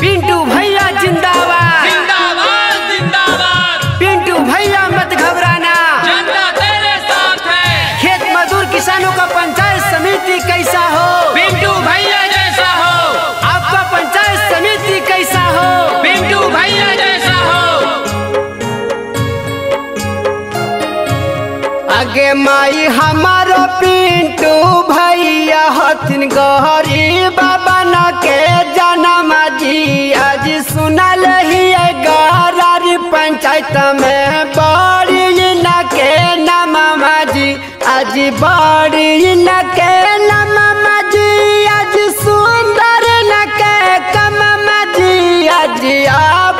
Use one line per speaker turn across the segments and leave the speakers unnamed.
पिंटू भैया जिंदाबाद
जिंदाबाद जिंदाबाद।
पिंटू भैया मत घबराना,
जनता तेरे साथ है।
खेत मजदूर किसानों का पंचायत समिति कैसा हो,
पिंटू भैया जैसा हो।
आपका पंचायत समिति कैसा हो,
पिंटू भैया जैसा हो।
आगे माई हमारो पिंटू भैया हथिन गरीब बना के जन्म जी। आज सुनल ही गरारी पंचायत में बड़ी न के नम जी। आज बड़ी न के नम जी, आज सुंदर न के कम जी। आज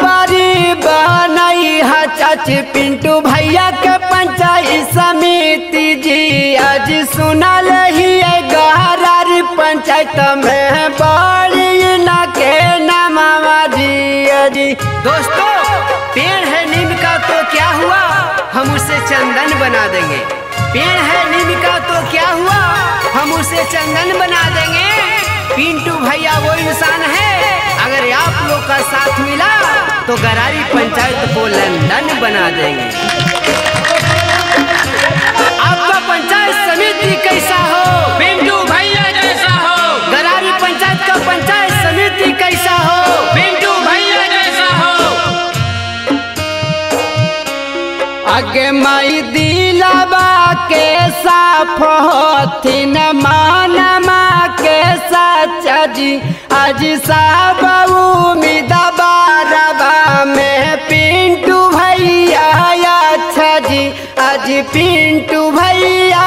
बड़ी बनई है चाची पिंटू भैया के पंचायत समिति जी। आज सुनल ही गहरारी पंचायत में बड़ी न के नाम जी। दोस्तों, पेड़ है नीम का तो क्या हुआ, हम उसे चंदन बना देंगे। पेड़ है नीम का तो क्या हुआ, हम उसे चंदन बना देंगे। पिंटू भैया वो इंसान है, अगर आप लोग का साथ मिला तो गरारी पंचायत को लंदन बना देंगे। आपका पंचायत समिति कैसा हो,
पिंटू भैया जैसा हो।
गरारी पंचायत का पंचायत समिति कैसा हो,
पिंटू भैया जैसा हो।
आगे माई दिलावा के साफ होथिन मानमा के सच्चा जी। आज सब उम्मीद बारबा में पिंटू भैया अच्छा जी। आज पिंटू भैया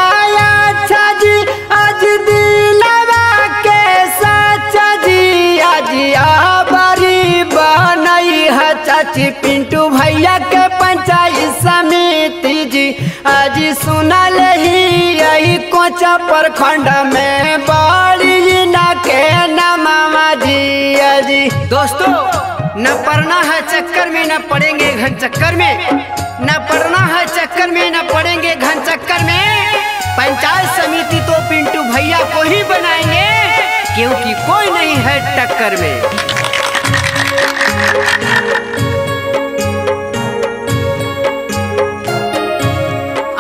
अच्छा जी, आज दिलावा के सच्चा जी। आज बड़ी बनई है चाची पिंटू भैया के पंचायत समिति जी। आज सुनल ही यही कोचा प्रखंड में बड़ी न के नमामा जी। दोस्तों, न पढ़ना है चक्कर में, न पड़ेंगे घन चक्कर में। न पढ़ना है चक्कर में, न पड़ेंगे घन चक्कर में। पंचायत समिति तो पिंटू भैया को ही बनाएंगे, क्योंकि कोई नहीं है टक्कर में।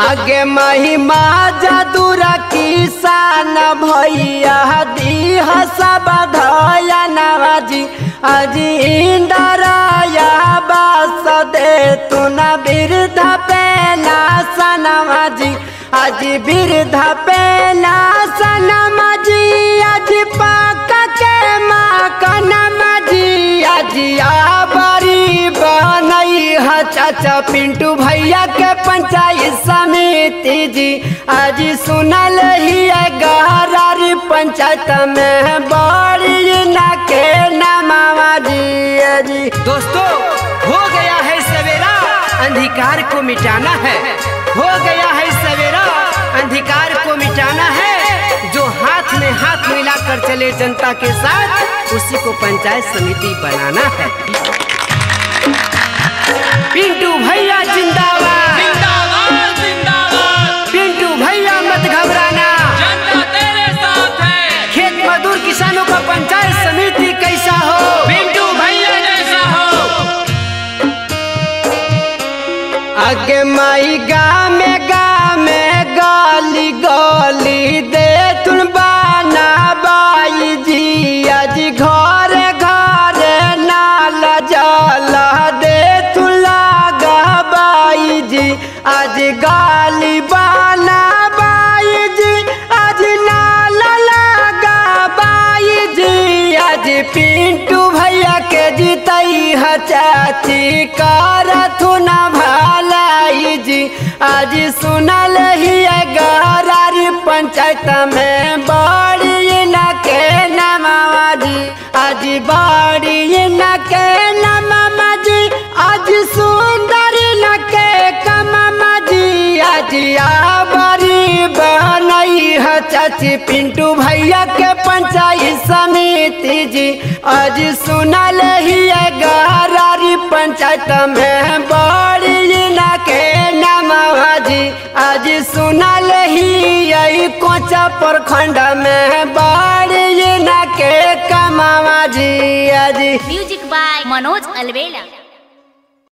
आगे महिमा जादूरा किसान भैया दी सब धया जी। आज इंदराया बास दे तू न वृद्ध पेना सनमा जी। आज वृद्ध पेना सनमा जी। आज पाका के माँ कनमा जी। आज बड़ी बनई है चाचा पिंटू भैया के पंचायत समिति जी। आज सुनल ही गहरारी पंचायत में बड़ी न के नमामा जी। दोस्तों, हो गया है सवेरा, अंधकार को मिटाना है। हो गया है सवेरा, अंधकार को मिटाना है। जो हाथ में हाथ मिलाकर चले जनता के साथ, उसी को पंचायत समिति बनाना है। पिंटू भैया जिंदाबाद
जिंदाबाद जिंदाबाद।
पिंटू भैया मत घबराना,
जनता तेरे साथ है।
खेत मजदूर किसानों का पंचायत समिति कैसा हो,
पिंटू भैया जैसा हो।
आगे माई गामे गली गली दे तुम बाना बाई जी। आज घरे घरे नाल जला दे तू लागा बाई जी। आज गाली बाना बाई जी। आज नाल लगा बाई जी। आज पिंटू भैया के जीतई है चाची करथु न भलाई जी। आज सुनल ही गहरारी पंचायत में बड़ी न के नमामा जी। आज बड़ी न के नमामा जी। आज सुंदर न के कमामा जी। आज बड़ी बनई है चाची पिंटू भैया के पंचायत समिति जी। आज सुनल ही गहरारी पंचायत में बड़ी न के नमामा जी। आज सुनल ही यही कोचा प्रखंड में बड़ी बना के कमावा जी आज।
Music by Manoj अलवेला।